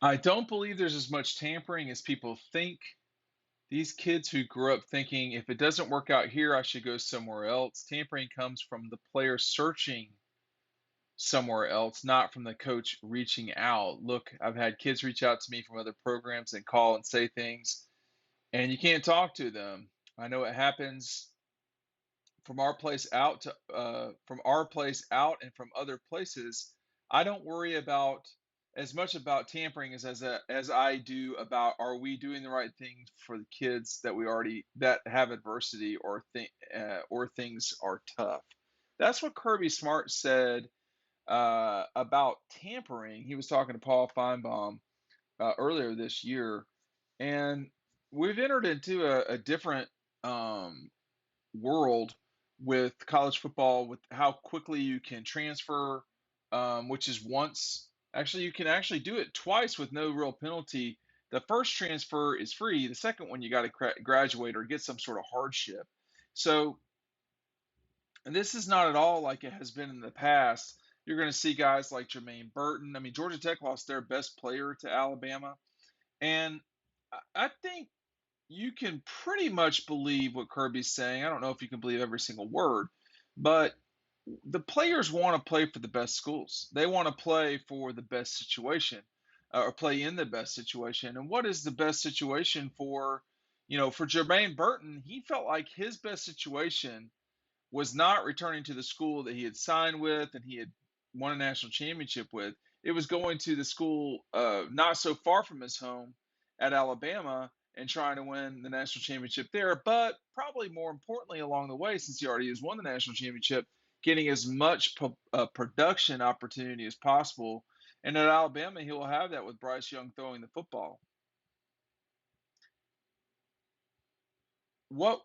I don't believe there's as much tampering as people think. These kids who grew up thinking if it doesn't work out here, I should go somewhere else. Tampering comes from the player searching somewhere else, not from the coach reaching out. Look, I've had kids reach out to me from other programs and call and say things, and you can't talk to them. I know it happens from our place out to from our place out and from other places. I don't worry about as much about tampering as I do about are we doing the right thing for the kids that we already that have adversity or things are tough. That's what Kirby Smart said about tampering. He was talking to Paul Feinbaum earlier this year, and we've entered into a different um, world with college football, with how quickly you can transfer, which is once actually you can actually do it twice with no real penalty. The first transfer is free. The second one you got to graduate or get some sort of hardship. So and this is not at all like it has been in the past. You're going to see guys like Jermaine Burton. I mean, Georgia Tech lost their best player to Alabama. And I think you can pretty much believe what Kirby's saying. I don't know if you can believe every single word, but the players want to play for the best schools. They want to play for the best situation or play in the best situation. And what is the best situation for Jermaine Burton? He felt like his best situation was not returning to the school that he had signed with and he had won a national championship with. It was going to the school not so far from his home at Alabama and trying to win the national championship there. But probably more importantly, along the way, since he already has won the national championship, getting as much production opportunity as possible. And at Alabama, he will have that with Bryce Young throwing the football. What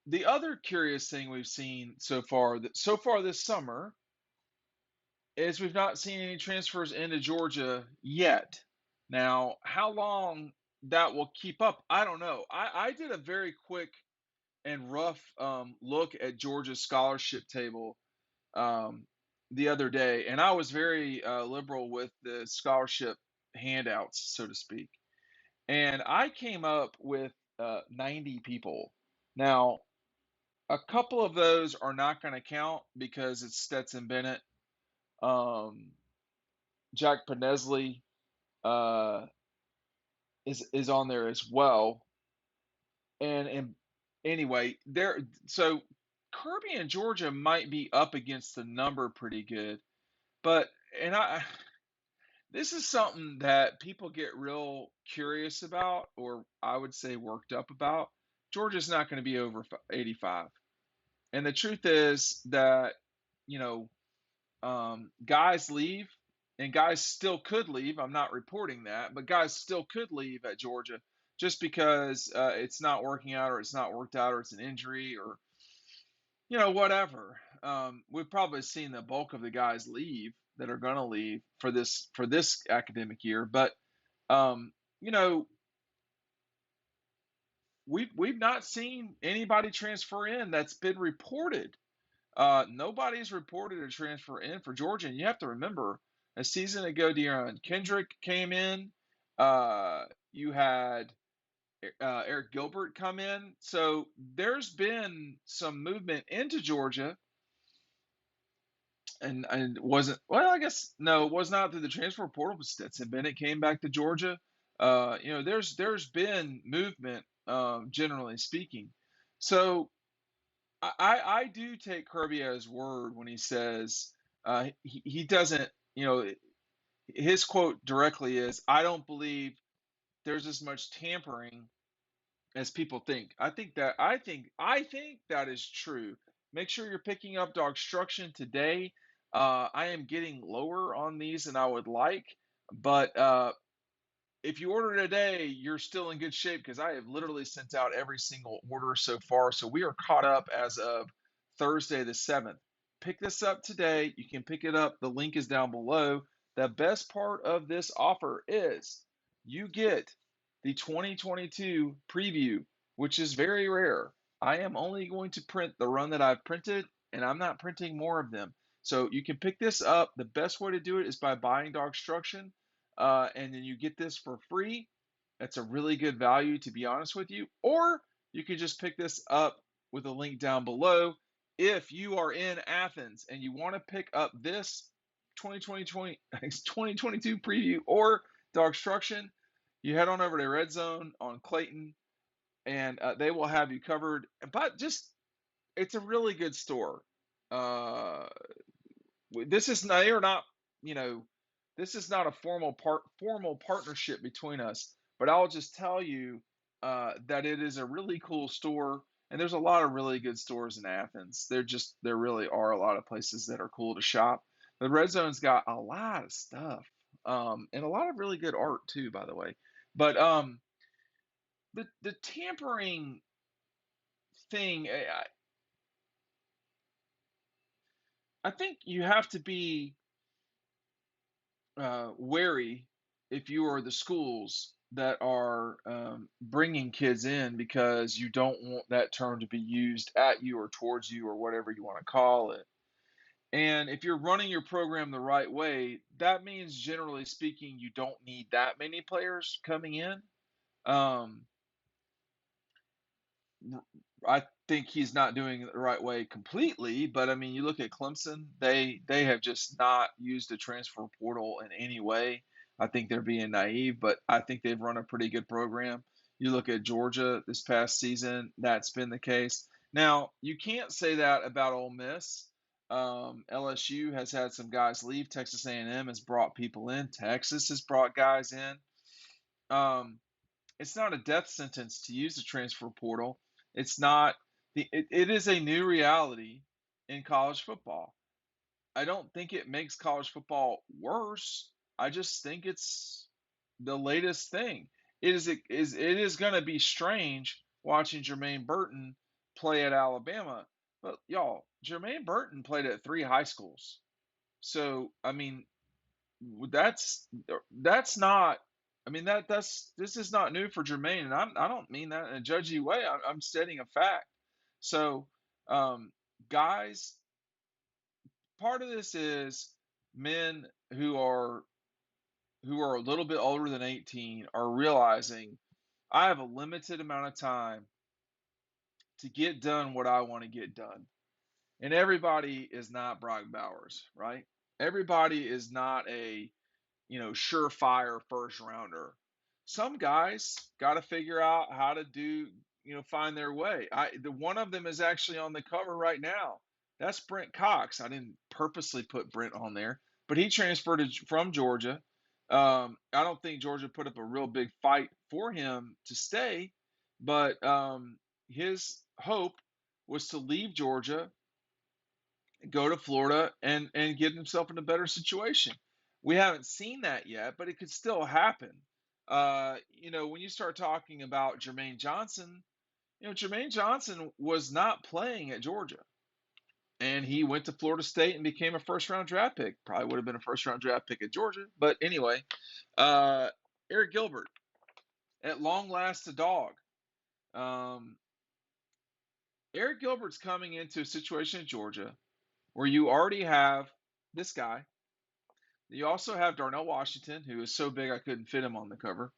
the other curious thing we've seen so far this summer is we've not seen any transfers into Georgia yet. Now, how long that will keep up, I don't know. I did a very quick and rough look at Georgia's scholarship table um, the other day, and I was very liberal with the scholarship handouts, so to speak. And I came up with 90 people. Now, a couple of those are not going to count because it's Stetson Bennett, um, Jack Panesley, uh, is on there as well. And anyway, there so Kirby and Georgia might be up against the number pretty good, but and I this is something that people get real curious about, or I would say worked up about. Georgia's not going to be over 85, and the truth is that you know guys leave, and guys still could leave. I'm not reporting that, but guys still could leave at Georgia just because it's not working out, or it's not worked out, or it's an injury, or whatever. We've probably seen the bulk of the guys leave that are going to leave for this academic year, but um, you know we've not seen anybody transfer in that's been reported. Nobody's reported a transfer in for Georgia. And you have to remember, a season ago, De'Aaron Kendrick came in. You had Eric Gilbert come in. So there's been some movement into Georgia, and wasn't well. I guess no, it was not through the transfer portal. But Stetson Bennett came back to Georgia. There's been movement, generally speaking. So I do take Kirby at his word when he says he doesn't, his quote directly is, I don't believe there's as much tampering as people think. I think that is true. Make sure you're picking up DAWGSTRUCTION today. I am getting lower on these than I would like, but if you order today, you're still in good shape because I have literally sent out every single order so far. So we are caught up as of Thursday the 7th. Pick this up today. You can pick it up. The link is down below. The best part of this offer is you get the 2022 preview, which is very rare. I am only going to print the run that I've printed, and I'm not printing more of them. So you can pick this up. The best way to do it is by buying DAWGSTRUCTION. and then you get this for free. That's a really good value, to be honest with you. Or you can just pick this up with a link down below. If you are in Athens and you want to pick up this 2022 preview or DAWGSTRUCTION, you head on over to Red Zone on Clayton, and they will have you covered. But just, it's a really good store. Uh, this is they are not, you know, this is not a formal partnership between us, but I'll just tell you that it is a really cool store, and there's a lot of really good stores in Athens. There really are a lot of places that are cool to shop. The Red Zone's got a lot of stuff, and a lot of really good art too, by the way. But the tampering thing, I think you have to be wary if you are the schools that are bringing kids in, because you don't want that term to be used at you or towards you or whatever you want to call it. And if you're running your program the right way, that means generally speaking, you don't need that many players coming in. Um, I think he's not doing it the right way completely, but I mean, you look at Clemson, they have just not used the transfer portal in any way. I think they're being naive, but I think they've run a pretty good program. You look at Georgia this past season, that's been the case. Now, you can't say that about Ole Miss. LSU has had some guys leave. Texas A&M has brought people in. Texas has brought guys in. Um, it's not a death sentence to use the transfer portal. It's not it is a new reality in college football. I don't think it makes college football worse. I just think it's the latest thing. It is going to be strange watching Jermaine Burton play at Alabama. But y'all, Jermaine Burton played at 3 high schools. So, I mean, that's that's not. I mean, that's this is not new for Jermaine, and I don't mean that in a judgy way. I'm stating a fact. So, um, guys, part of this is men who are a little bit older than 18 are realizing I have a limited amount of time to get done what I want to get done. And everybody is not Brock Bowers, right? Everybody is not a surefire first rounder. Some guys got to figure out how to find their way. The one of them is actually on the cover right now. That's Brent Cox. I didn't purposely put Brent on there, but he transferred from Georgia. I don't think Georgia put up a real big fight for him to stay, but his hope was to leave Georgia, go to Florida, and get himself in a better situation. We haven't seen that yet, but it could still happen. When you start talking about Jermaine Johnson, Jermaine Johnson was not playing at Georgia, and he went to Florida State and became a first round draft pick. Probably would have been a first round draft pick at Georgia, but anyway, uh, Eric Gilbert, at long last, a dog. Um, Eric Gilbert's coming into a situation at Georgia where you already have this guy. You also have Darnell Washington, who is so big I couldn't fit him on the cover.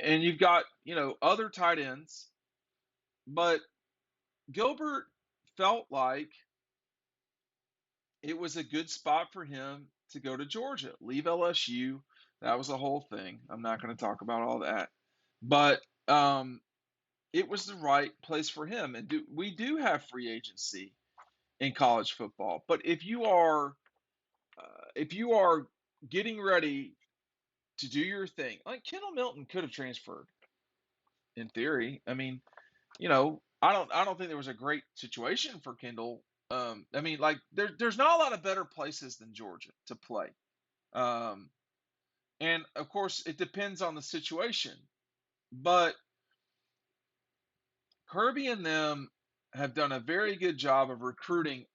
And you've got, other tight ends. But Gilbert felt like it was a good spot for him to go to Georgia, leave LSU. That was the whole thing. I'm not going to talk about all that. But it was the right place for him. And we do have free agency in college football. But if you are getting ready to do your thing, like Kendall Milton could have transferred in theory. I mean, I don't think there was a great situation for Kendall. I mean, like there's not a lot of better places than Georgia to play. Um, and of course, it depends on the situation. But Kirby and them have done a very good job of recruiting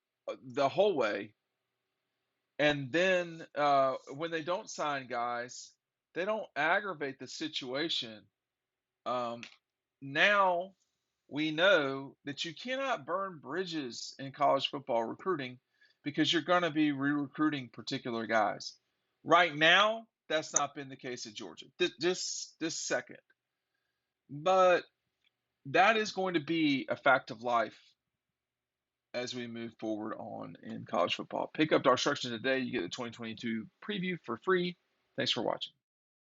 the whole way. And then when they don't sign guys, they don't aggravate the situation. Um, Now we know that you cannot burn bridges in college football recruiting, because you're going to be re recruiting particular guys. Right now, That's not been the case at Georgia this second. But that is going to be a fact of life as we move forward on in college football. Pick up DAWGSTRUCTION today. You get the 2022 preview for free. Thanks for watching.